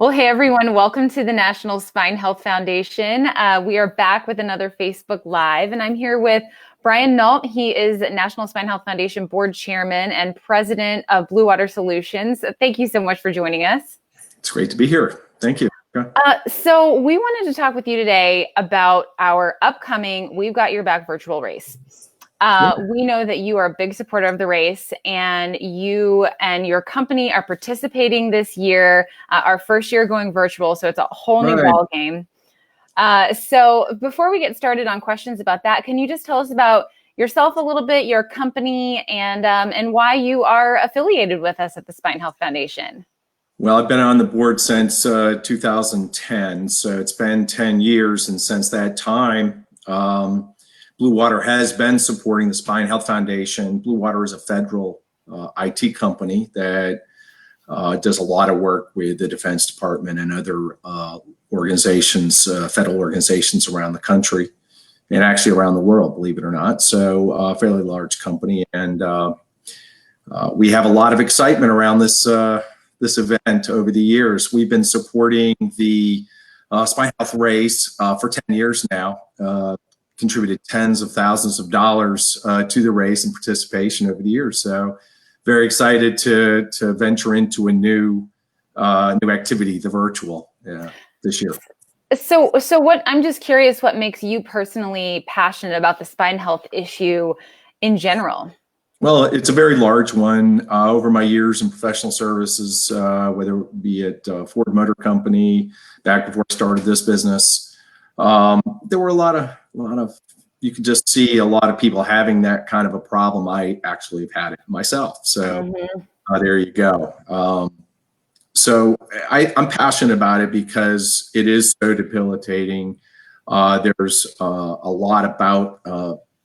Well, hey everyone, welcome to the National Spine Health Foundation. We are back with another Facebook Live, and I'm here with Brian Nault. He is National Spine Health Foundation Board Chairman and President of Bluewater Solutions. Thank you so much for joining us. It's great to be here. Thank you. So we wanted to talk with you today about our upcoming We've Got Your Back virtual race. We know that you are a big supporter of the race, and you and your company are participating this year, our first year going virtual, so it's a whole new ball game. So before we get started on questions about that, can you just tell us about yourself a little bit, your company, and why you are affiliated with us at the Spine Health Foundation? Well, I've been on the board since 2010, so it's been 10 years, and since that time, Bluewater has been supporting the Spine Health Foundation. Bluewater is a federal IT company that does a lot of work with the Defense Department and other organizations, federal organizations around the country, and actually around the world, believe it or not. So a fairly large company, and we have a lot of excitement around this this event over the years. We've been supporting the Spine Health race for 10 years now. Contributed tens of thousands of dollars to the race and participation over the years. So very excited to venture into a new activity, the virtual, this year. So what, I'm just curious, what makes you personally passionate about the spine health issue in general? Well, it's a very large one. Over my years in professional services, whether it be at Ford Motor Company, back before I started this business, there were a lot of, you could just see a lot of people having that kind of a problem. I actually have had it myself. So there you go. So I'm passionate about it because it is so debilitating. There's a lot about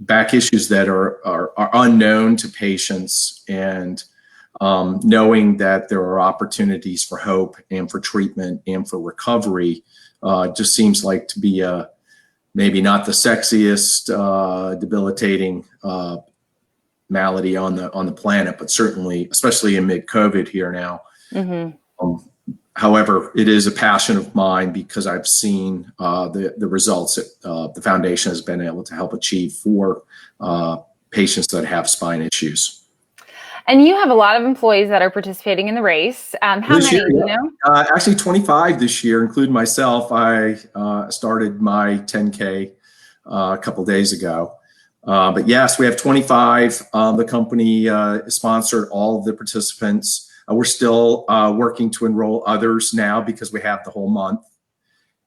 back issues that are unknown to patients, and knowing that there are opportunities for hope and for treatment and for recovery just seems like to be maybe not the sexiest debilitating malady on the planet, but certainly, especially in mid-COVID here now. However, it is a passion of mine because I've seen the results that the foundation has been able to help achieve for patients that have spine issues. And you have a lot of employees that are participating in the race. How many, do you know? Actually 25 this year, including myself. I started my 10K a couple days ago. But yes, we have 25. The company sponsored all of the participants. We're still working to enroll others now because we have the whole month.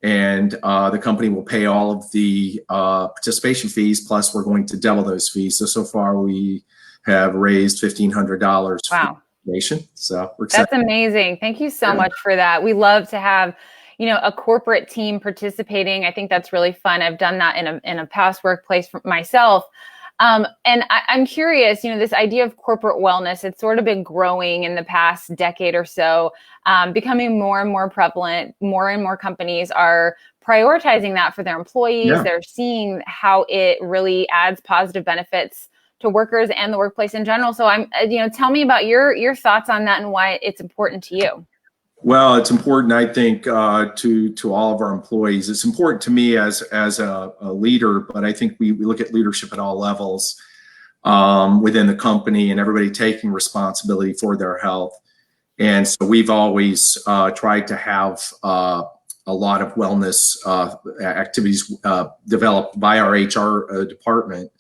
And the company will pay all of the participation fees, plus we're going to double those fees. So far we have raised $1,500 for the foundation. So we're excited. That's amazing. Thank you so much for that. We love to have, a corporate team participating. I think that's really fun. I've done that in a past workplace for myself. And I'm curious, this idea of corporate wellness, it's sort of been growing in the past decade or so, becoming more and more prevalent. More and more companies are prioritizing that for their employees. They're seeing how it really adds positive benefits to workers and the workplace in general. So tell me about your thoughts on that and why it's important to you. Well, it's important, I think, to all of our employees. It's important to me as a leader, but I think we look at leadership at all levels within the company, and everybody taking responsibility for their health. And so we've always tried to have a lot of wellness activities developed by our HR department.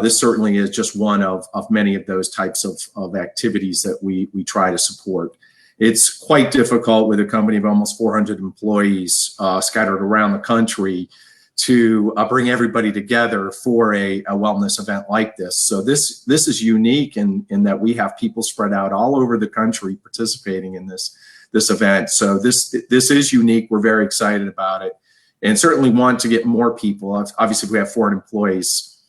This certainly is just one of many of those types of activities that we try to support. It's quite difficult with a company of almost 400 employees scattered around the country to bring everybody together for a wellness event like this. So this is unique in that we have people spread out all over the country participating in this event. So this is unique. We're very excited about it, and certainly want to get more people. Obviously, if we have 400 employees,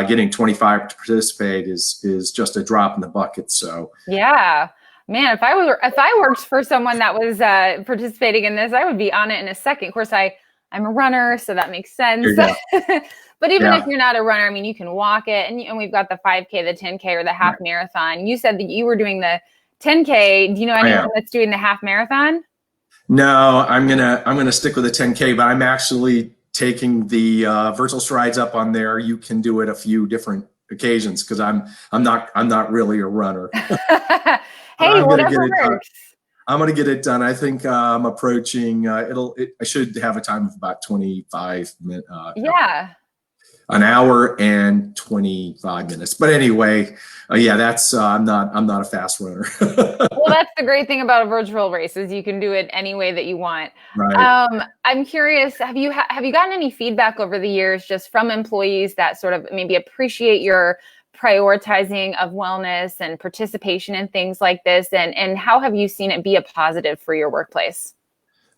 getting 25 to participate is just a drop in the bucket. So yeah. Man, if I worked for someone that was participating in this, I would be on it in a second. Of course, I'm a runner, so that makes sense. But even if you're not a runner, I mean, you can walk it, and we've got the 5K, the 10K, or the half marathon. You said that you were doing the 10K. Do you know anyone that's doing the half marathon? No, I'm gonna stick with the 10K, but I'm actually taking the virtual strides up on there. You can do it a few different occasions because I'm not really a runner, but Hey, I'm gonna get whatever it done. works. I'm gonna get it done. I think I'm approaching. I should have a time of about 25 minutes, Yeah. an hour and 25 minutes. But anyway, yeah, that's I'm not a fast runner. Well, that's the great thing about a virtual race is you can do it any way that you want. Right. I'm curious, have you gotten any feedback over the years just from employees that sort of maybe appreciate your prioritizing of wellness and participation in things like this? And how have you seen it be a positive for your workplace?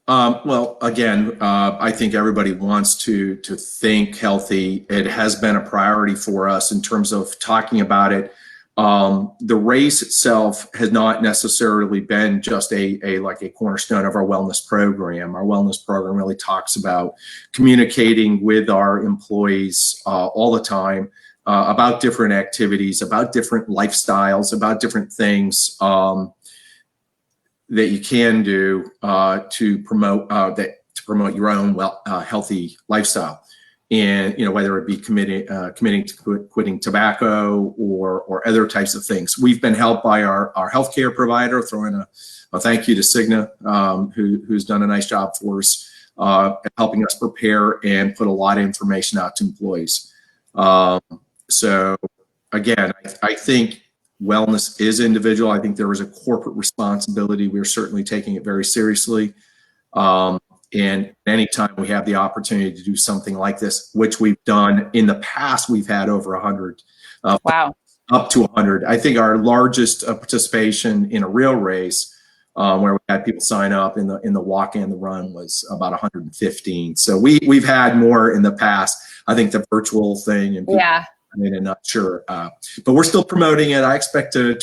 Well, again, I think everybody wants to think healthy. It has been a priority for us in terms of talking about it. The race itself has not necessarily been just a like a cornerstone of our wellness program. Our wellness program really talks about communicating with our employees all the time about different activities, about different lifestyles, about different things. That you can do to promote your own healthy lifestyle, and whether it be committing to quitting tobacco or other types of things. We've been helped by our healthcare provider. Throwing a thank you to Cigna, who's done a nice job for us, helping us prepare and put a lot of information out to employees. So again, I think wellness is individual. I think there is a corporate responsibility. We're certainly taking it very seriously. And anytime we have the opportunity to do something like this, which we've done in the past, we've had over 100, Wow. up to 100. I think our largest participation in a real race, where we had people sign up in the walk and the run, was about 115. So we've had more in the past. I think the virtual thing and people, Yeah. I'm not sure, but we're still promoting it. I expect to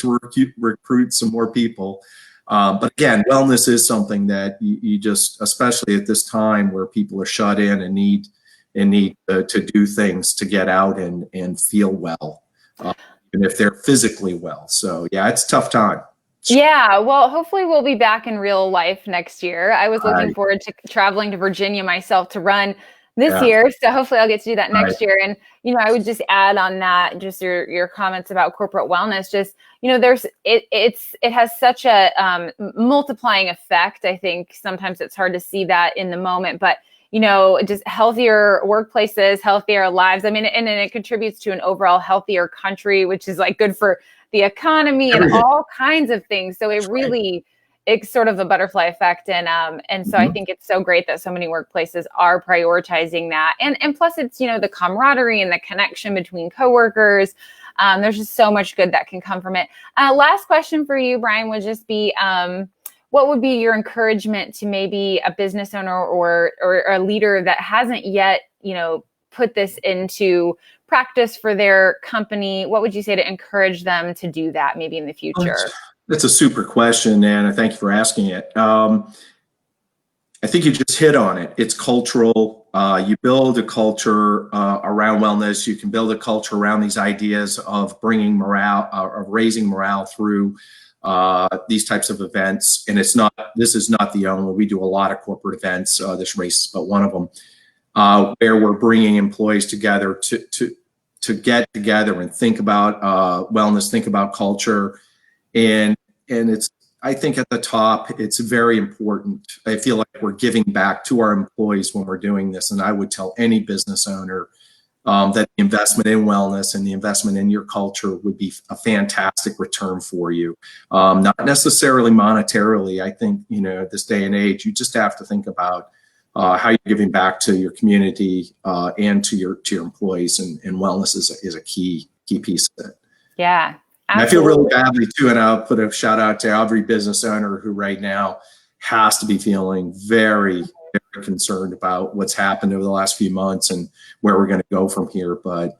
recruit some more people. But again, wellness is something that you just, especially at this time where people are shut in and need to do things to get out and feel well, and if they're physically well. So yeah, it's a tough time. Yeah, well, hopefully we'll be back in real life next year. I was looking Right. forward to traveling to Virginia myself to run this Yeah. year, so hopefully I'll get to do that Right. next year. And I would just add on that, just your comments about corporate wellness. Just it has such a multiplying effect. I think sometimes it's hard to see that in the moment, but just healthier workplaces, healthier lives. I mean, and it contributes to an overall healthier country, which is like good for the economy and Everything. all kinds of things. So it Right. really, it's sort of a butterfly effect. And so I Mhm. think it's so great that so many workplaces are prioritizing that. And plus it's, the camaraderie and the connection between coworkers. There's just so much good that can come from it. Last question for you, Brian, would just be, what would be your encouragement to maybe a business owner or a leader that hasn't yet, put this into practice for their company? What would you say to encourage them to do that maybe in the future? That's a super question, and I thank you for asking it. I think you just hit on it. It's cultural. You build a culture around wellness. You can build a culture around these ideas of bringing morale, of raising morale through these types of events. And this is not the only one. We do a lot of corporate events. This race is but one of them, where we're bringing employees together to get together and think about wellness, think about culture, and it's, I think at the top, it's very important. I feel like we're giving back to our employees when we're doing this. And I would tell any business owner that the investment in wellness and the investment in your culture would be a fantastic return for you. Not necessarily monetarily. I think, at this day and age, you just have to think about how you're giving back to your community and to your employees. And wellness is a key piece of it. Yeah, And I feel really absolutely. badly too, and I'll put a shout out to every business owner who right now has to be feeling very, very concerned about what's happened over the last few months and where we're going to go from here. But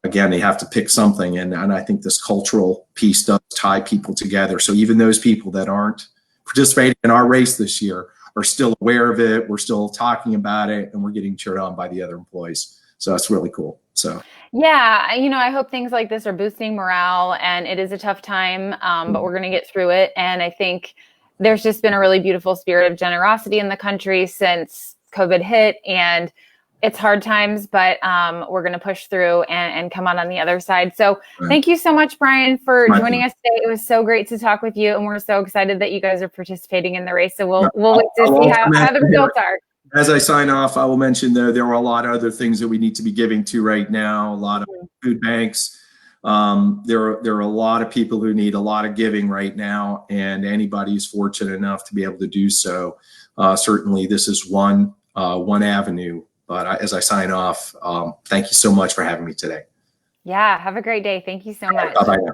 again, they have to pick something, and I think this cultural piece does tie people together. So even those people that aren't participating in our race this year are still aware of it. We're still talking about it, and we're getting cheered on by the other employees. So that's really cool. So. Yeah, I hope things like this are boosting morale, and it is a tough time, but we're going to get through it. And I think there's just been a really beautiful spirit of generosity in the country since COVID hit, and it's hard times, but we're going to push through and come out on the other side. So thank you so much, Brian, for joining us today. It was so great to talk with you, and we're so excited that you guys are participating in the race. So we'll wait to see how the results are. As I sign off, I will mention, though, there are a lot of other things that we need to be giving to right now, a lot of food banks. There are a lot of people who need a lot of giving right now, and anybody who's fortunate enough to be able to do so. Certainly, this is one avenue. But as I sign off, thank you so much for having me today. Yeah, have a great day. Thank you so much. Bye-bye now.